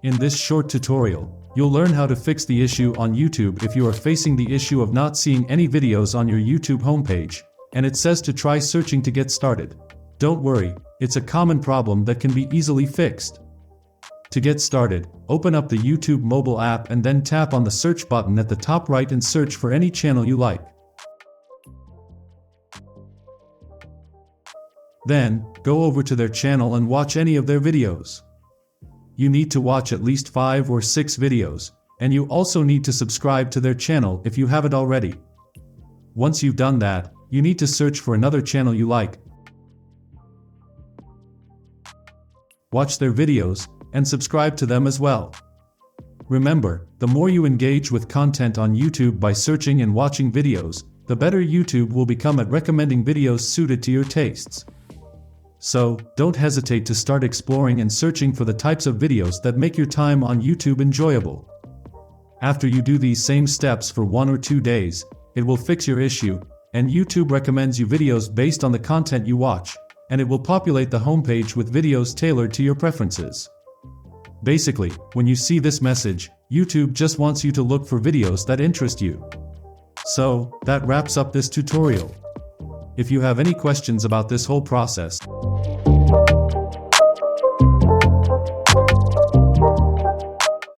In this short tutorial, you'll learn how to fix the issue on YouTube if you are facing the issue of not seeing any videos on your YouTube homepage, and it says to try searching to get started. Don't worry, it's a common problem that can be easily fixed. To get started, open up the YouTube mobile app and then tap on the search button at the top right and search for any channel you like. Then, go over to their channel and watch any of their videos. You need to watch at least 5 or 6 videos, and you also need to subscribe to their channel if you haven't already. Once you've done that, you need to search for another channel you like. Watch their videos, and subscribe to them as well. Remember, the more you engage with content on YouTube by searching and watching videos, the better YouTube will become at recommending videos suited to your tastes. So, don't hesitate to start exploring and searching for the types of videos that make your time on YouTube enjoyable. After you do these same steps for 1 or 2 days, it will fix your issue, and YouTube recommends you videos based on the content you watch, and it will populate the homepage with videos tailored to your preferences. Basically, when you see this message, YouTube just wants you to look for videos that interest you. So, that wraps up this tutorial. If you have any questions about this whole process,